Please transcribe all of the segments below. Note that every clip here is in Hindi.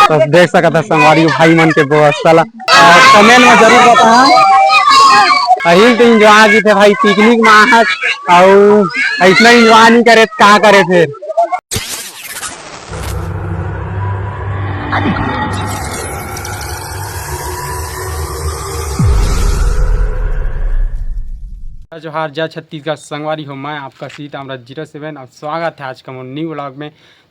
तो देख सकता संगवारी भाई मन के व्यवस्था ला कमेंट में जरूर बताना। अहिल तो इंजॉय की थे भाई पिकनिक में आहत और इतना इंजॉय नहीं करे क्या करे थे। जोहार जय छत्तीसगढ़ संगवारी हो, मैं आपका सीतामढ़ी 07 और स्वागत है आज का न्यू व्लॉग में।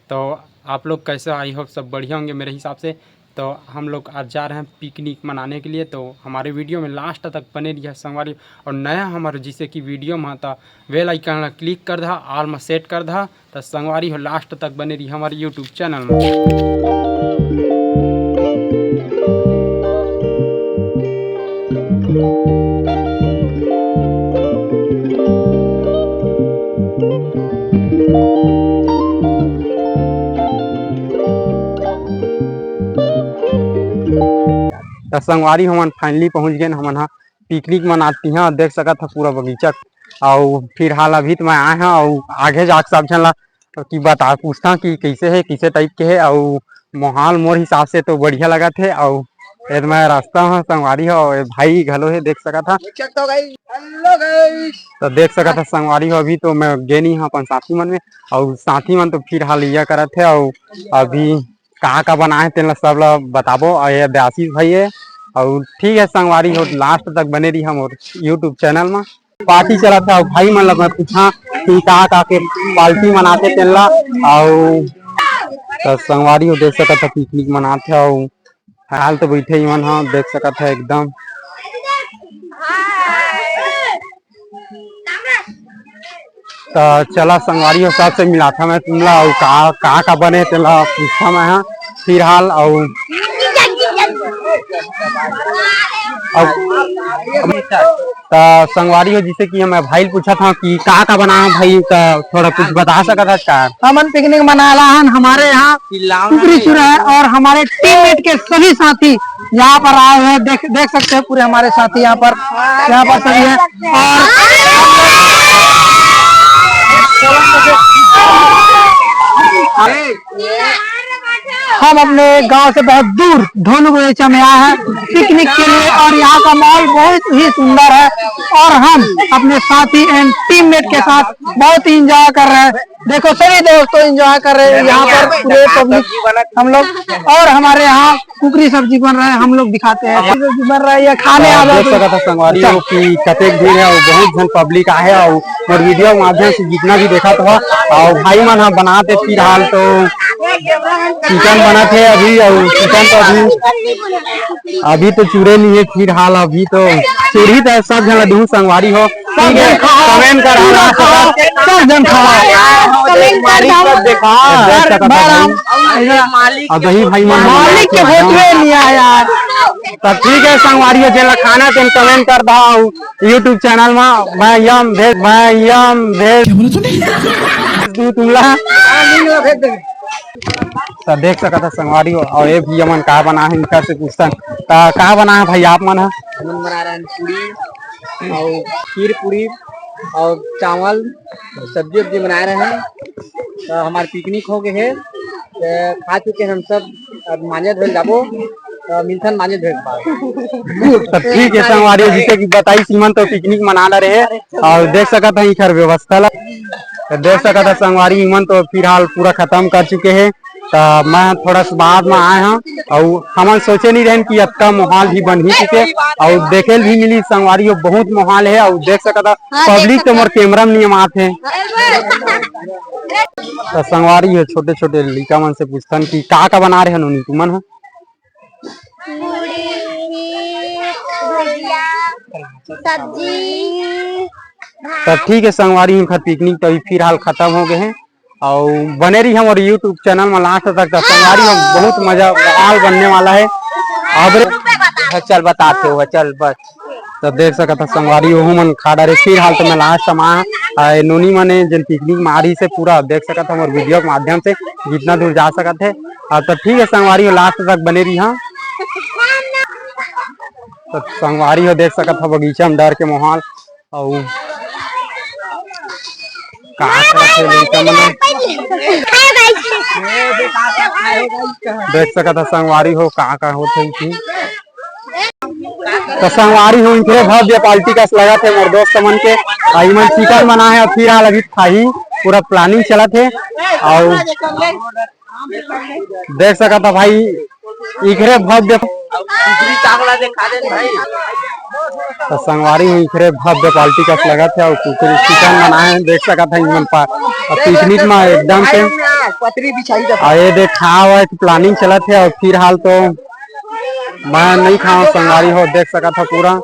तो आप लोग कैसे, आई होप सब बढ़िया होंगे मेरे हिसाब से। तो हम लोग आज जा रहे हैं पिकनिक मनाने के लिए, तो हमारे वीडियो में लास्ट तक बने रही है संगवारी। और नया हमारे जिसे कि वीडियो में था बेल आइकन क्लिक कर दा, ऑल में सेट कर दा, तो संगवारी हो लास्ट तक बने रही हमारे यूट्यूब चैनल में। संगवारी हमन फाइनली पहुंच गए हमन हाँ पिकनिक मनाती हैं। देख सकत था पूरा बगीचा। और फिर हाल अभी तो मैं आए हैं और आगे जाके सब झन ला कि बता पूछता कि कैसे है, किसे टाइप के है। और माहौल मोर हिसाब से तो बढ़िया लगा थे। और मैं रास्ता में संगवारी है और भाई घलो है देख सकत था। तो देख सकत था संगवारी हो अभी तो मैं गे नहीं हाँ अपन साथी मन में। और साथी मन तो फिर हाल यह करत थे। और अभी कहाँ का बनाए तेन सब ला बताबो। और ये आशीष भाई है। और ठीक है संगवारी हो लास्ट तक बने रही हम और यूट्यूब चैनल में। पार्टी चला था भाई मन मैं पूछा कि कहाँ के पार्टी मनाते तेन ला। और तो संगवारी हो देख सकत था पिकनिक मनाते। और हाल तो बैठे ही मन हाँ देख सकत है एकदम। तो चला संगवारी हो सबसे मिला था मैं तुमला। और कहाँ का बने तेला पूछा मैं हाँ फिर हाल। और संगवारी हो जिसे कि मैं भाई पूछा था कि कहाँ का बना है भाई, तो थोड़ा कुछ बता सकता था क्या? हमन पिकनिक मनाला हन हमारे यहाँ टुकड़ी चूरा है। और हमारे टीममेट के सभी साथी यहाँ पर आए हुए हैं। देख सकते हैं पूरे हमारे साथी यहाँ पर सभी है। और हम अपने गांव से बहुत दूर धोनू बगीचा में आए हैं पिकनिक के लिए। और यहाँ का माहौल बहुत ही सुंदर है। और हम अपने साथी एंड टीममेट के साथ बहुत ही इंजॉय कर रहे हैं। देखो सभी दोस्तों इंजॉय कर रहे हैं यहाँ पर पूरे पब्लिक हम लोग। और हमारे यहाँ कुकरी सब्जी बन रहा है, हम लोग दिखाते हैं सब्जी बन रहा है। ये खाने आ गया संगवारी की कतेक भीड़ है और बहुत जन पब्लिक आए। और वीडियो माध्यम से जितना भी देखा था और भाई मन बनाते फिलहाल तो चिकन बना थे अभी। और चिकन तो अभी तो चूरे नहीं है फिलहाल। अभी तो चूड़ी तो सब जन दूर संगवारी हो। ठीक है कमेंट कर भाई मालिक के फोटो नहीं आया यार। तब ठीक है संगवारी जेला खाना तेन कमेंट कर दा यूट्यूब चैनल में। मैं यम भेज तुमला तो देख सकता संगवारी हो। और ये भी यमन कहा बना है इनका से पूछता कहा बना है भाई आप मन है? बना रहे हैं पूरी और खीर पूरी और चावल सब्जी वब्जी बना रहे हैं। तो हमारे पिकनिक हो गए है, खा चुके हम सब। अब मांझे धोल जाबो मिलथन मांझे धोल। तो ठीक है संगवारी जिसे कि बताई सीमन तो पिकनिक मना रहे। और देख सकता है इधर व्यवस्था ला देख सकता संगवारी मन तो फिलहाल पूरा खत्म कर चुके हैं। तो मैं थोड़ा सा बाद में आए हैं और हम सोचे नहीं रहे कि अच्छा माहौल भी बन ही चुके। और देखे भी मिली संगवारी हो बहुत माहौल है। और देख सकता पब्लिक तो मोर कैमरा में नहीं आते हैं। तो संगवारी है छोटे छोटे लड़का मन से पूछतन कि का बना रहे हैं तुमन हो? सब्जी। तो ठीक है संगवारी पिकनिक तो अभी फिलहाल खत्म हो गए हैं। और बने रही हमारे यूट्यूब चैनल में लास्ट तक। संगवारी में बहुत मजा माहौल बनने वाला है। अब चल बताते हो चल बस। तो देख सकता संगवारी हो मन खाड़ा रहे फिलहाल तो मैं लास्ट समय नोनी मने जिन पिकनिक मारी से पूरा देख सकता हमारे वीडियो के माध्यम से जितना दूर जा सकते है। तो ठीक है संगवारी हो लास्ट तक बने रही। हाँ तो संगवारी हो देख सकता बगीचा में डर के माहौल। और कहाँ देख सकत है संगवारी हो का होते थी तो संगवारी हो इनके भव्य पार्टी का लगा थे मोर दोस्त मन के मन चिकन बना है और फिर हाल अभी खाही पूरा प्लानिंग चला थे और देख सकत है भाई इकरे भव्य तो संगवारी में इकरे भव्य पार्टी का लगा थे और चिकन बना है देख सकत है इमन पिकनिक में एकदम से ये देख खावा प्लानिंग चला थे और फिर हाल तो मैं नहीं खाऊं संगवारी हो देख सकत था पूरा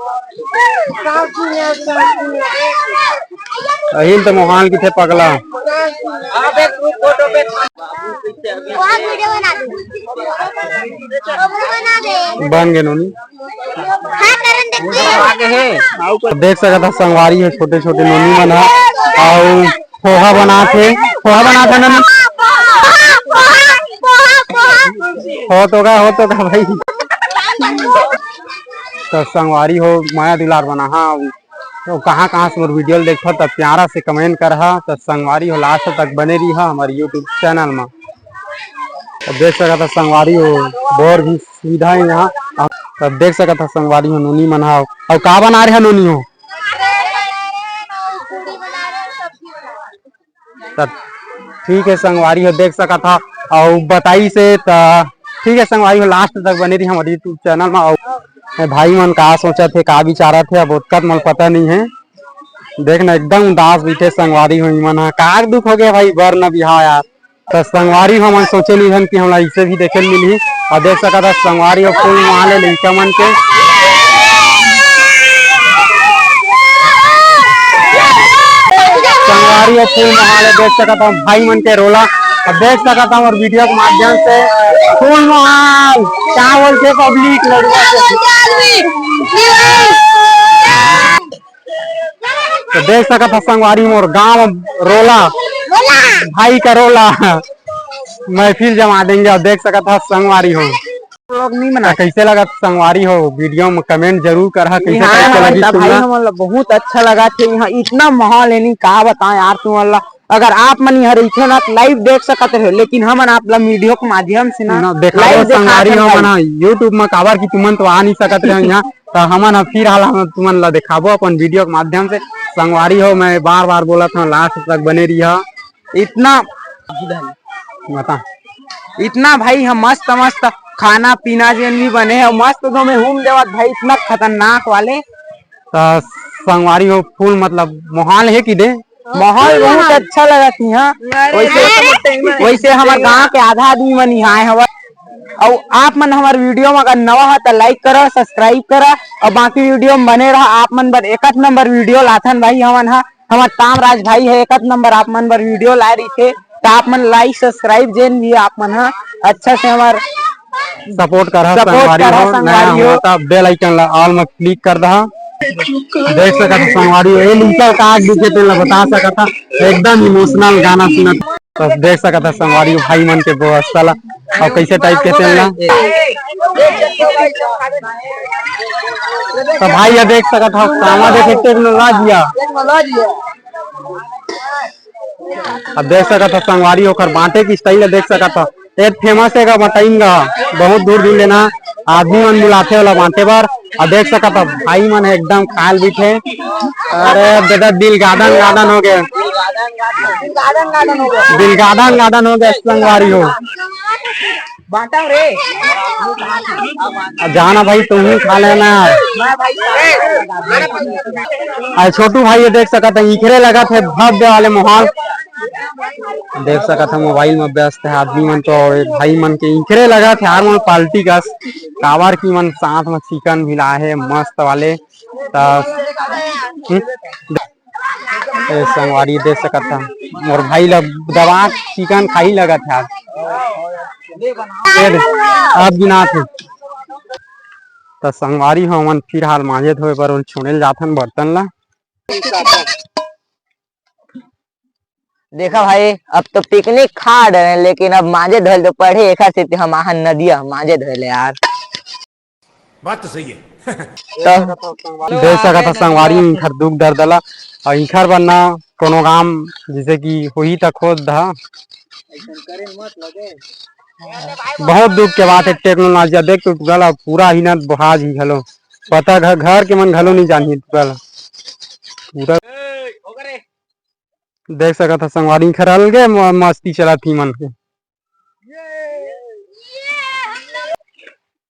यही तो मोहाल की थे पगला बन गए नोनी देख सकता था संगवारी है छोटे छोटे नोनी बना और पोहा बना थे नोनी हो तो का भाई तो संगवारी हो माया दुलार बना हाँ तो कहाँ से वीडियो देखो तब प्यारा से कमेंट कर तो संगवारी हो लास्ट तक बने रही हमारे यूट्यूब चैनल में तो देख सकता था संगवारी हो बहुत भी सुविधा है यहाँ तब देख सकता था संगवारी हो नूनी मना और का बना रहे नूनी हो तब ठीक है संगवारी हो देख सका था और बताई से ठीक है संगवारी हो लास्ट तक बने रही हमारे यूट्यूब चैनल में और भाई मन का सोचा थे का विचारा थे अब उत्तर मन पता नहीं है देखना एकदम उदास बैठे संगवारी हो मन का दुख हो गया भाई बर न बिहार यार तो संगवारी हो मन सोचे नहीं कि हमरा इसे भी देखे मिली और देख सका था संगवारी हो कोई वहाँ ले लड़का मन के संगवारी हो फूल महाल देख सका था भाई मन के रोला अब देख सका था और वीडियो के माध्यम से फूल महाल क्या बोलते पब्लिक लड़का तो देख सका था संगवारी मोर गांव रोला भाई का रोला महफिल जमा देंगे और देख सका था संगवारी हो लोग नहीं मना कैसे लगा संगवारी हो वीडियो में कमेंट जरूर कर कैसे लगी भाई बहुत अच्छा लगा थे यहाँ इतना माहौल है नहीं कहा बताएं यार तुम अगर आप मन यहाँ रही ना लाइव देख सकते हो लेकिन हम आप वीडियो के माध्यम से ना देखा संगवारी हो मना यूट्यूब में काबर की तुमन तो आ नहीं सकत रहे यहाँ तो हमन फिर हाल हम तुमन ला दिखाबो अपन वीडियो के माध्यम से संगवारी हो मैं बार बार बोला था लास्ट तक बने रही इतना बता इतना भाई हम मस्त मस्त खाना पीना जिन भी बने है मस्त तो में घूम देवत भाई इतना खतरनाक वाले तो संगवारी हो फूल मतलब माहौल है कि दे माहौल बहुत अच्छा लगा थी हाँ वैसे हमारे गांव के आधा आदमी मन यहाँ है और आप मन हमारे वीडियो में अगर नवा है तो लाइक करो सब्सक्राइब करो और बाकी वीडियो में बने रहा आप मन बर एक नंबर वीडियो लाथन भाई हमन हमारे तामराज भाई है एक नंबर आप मन बर वीडियो ला रही थे तो आप मन लाइक सब्सक्राइब जेन भी आप मन अच्छा से हमारे सपोर्ट संगवारी हो तब बेल आइकन ऑल में क्लिक कर दहा देख सकता संगवारी ये लिंकर का दिखे तो बता सकता एकदम इमोशनल गाना सुना तो देख सकता संगवारी भाई मन के व्यवस्था ला और कैसे टाइप के चलना तो भाई ये देख सकता सामा देखे टेक्नोलॉजी अब देख सकता संगवारी होकर बांटे की स्टाइल देख सकता एक फेमस है बताइंगा बहुत दूर दूर लेना आदमी मन बुलाते वाला बांटे बार और देख सकता भाई मन एकदम खाल बिठे अरे बेटा दिल गार्डन हो गया दिल गार्डन हो गया संगवारी हो बांटा रे जाना भाई तुम ही खा लेना छोटू भाई ये देख सकता इखरे लगा थे भव्य वाले माहौल देख सका था मोबाइल में व्यस्त है आदमी मन तो भाई मन के इखरे लगा थे यार मन पार्टी का कावर की मन साथ में चिकन भी लाए है मस्त वाले संगवारी देख सका था और भाई लोग दवा चिकन खाई लगा था अब गिना थे तो संगवारी हो मन फिर हाल मांझे धोए पर छोड़े जाथन बर्तन ला देखा भाई अब तो पिकनिक खा रहे हैं लेकिन अब मांझे धोल तो पढ़े एक से हम नदिया मांझे धोले यार बात तो सही है तो देख सका था संगवारी इखर दुख दर्दला और इखर बनना कोनो काम जैसे कि हुई तक खोद दा बहुत दुख के बात है टेक्नोलॉजी देख तो गला पूरा ही ना बहाज ही घलो पता घर के मन घलो नहीं जानी गला पूरा देख सका था संगवारी खरल गए मस्ती चला थी मन के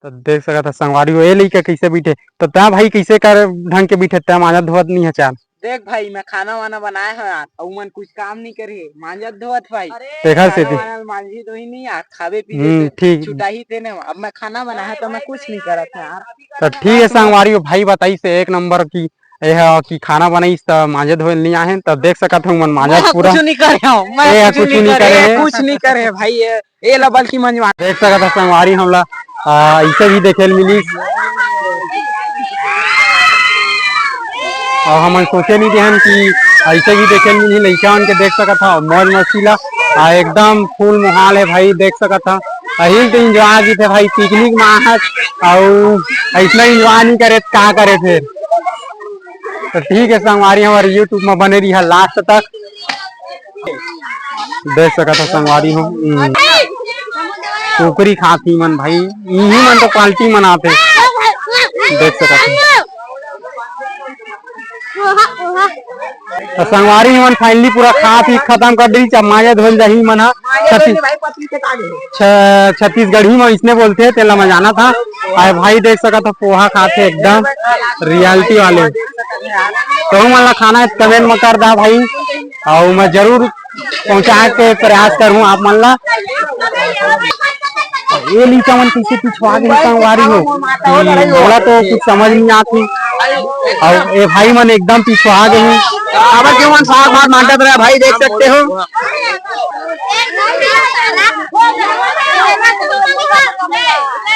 तो देख सका था संगवारी हो ये लेके कैसे बैठे तो त्या भाई कैसे कर ढंग के बैठे त्या माजा धोवत नहीं है चार देख भाई मैं खाना वाना बनाया है यार और मन कुछ काम नहीं करे मांजत धोवत भाई देखा से मांझी तो ही नहीं यार खावे पीवे ठीक छुटा ही थे ना अब मैं खाना बनाया तो मैं कुछ नहीं करा था यार तो ठीक है संगवारी हो भाई बताई से एक नंबर की यह कि खाना बनाई तो मांजे धोए नहीं आए तब देख सकत हूँ मन मांजा पूरा कुछ नहीं करे हूँ मैं कुछ नहीं करे भाई ये लबल की मंजवा देख सकत है संगवारी हमला ऐसे भी देखे मिली और हम सोचे नहीं थे कि ऐसे भी देखे मिली लड़का के देख सका था मौज मस्ती ला एकदम फूल मुहाल है भाई देख सका था अहिल तो इंजॉय की थे भाई पिकनिक में आहत और ऐसा इंजॉय नहीं करे क्या करे थे तो ठीक है संगवारी हमारे यूट्यूब में बने रही है लास्ट तक देख सका था संगवारी हम कुकरी खाती मन भाई यही मन तो क्वालिटी मनाते देख सका था तो संगवारी मन फाइनली पूरा खा पी खत्म कर दी माजा धोल दही मन छत्तीसगढ़ी में इसने बोलते हैं तेला में जाना था आए भाई देख सका था पोहा खाते एकदम रियलिटी वाले तो मन खाना कमेंट में कर दा भाई और मैं जरूर पहुंचा के प्रयास करूं आप मन ला ये लीचा मन किसी पिछवा गई संगवारी हो बोला तो कुछ समझ नहीं आती और ये भाई मन एकदम पिछवा गई अब क्यों मन साग भात मांटत रहा भाई देख सकते हो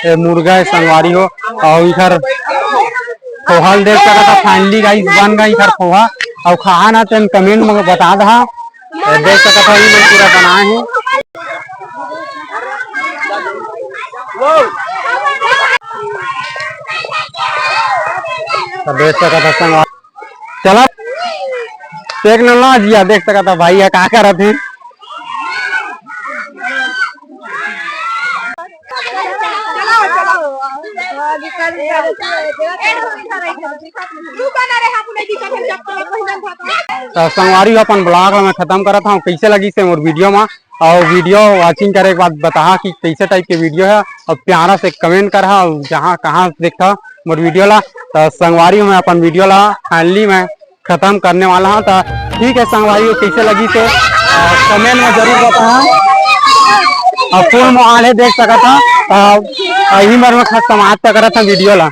ये मुर्गा है संगवारी हो और इधर पोहा देख सका था फाइनली गाइस बन गई इधर पोहा और खा ना तो कमेंट में बता दा देख सका था ये पूरा बनाए हैं तो देख सका था संग चला टेक्नोलॉजी देख सका था भाई क्या कर रहे थे तो संगवारी अपन ब्लॉग में खत्म करा था कैसे लगी से मोर वीडियो में और वीडियो वाचिंग करे के बाद बता कि कैसे टाइप के वीडियो है और प्यारा से कमेंट करा जहाँ कहाँ देखा मोर वीडियो ला तो संगवारी में अपन वीडियो ला फाइनली मैं खत्म करने वाला हूँ तो ठीक है संगवारी कैसे लगी तो कमेंट में जरूर बताना और फुल मोहाल है देख सका था यही मर में समाप्त करा था वीडियो ला।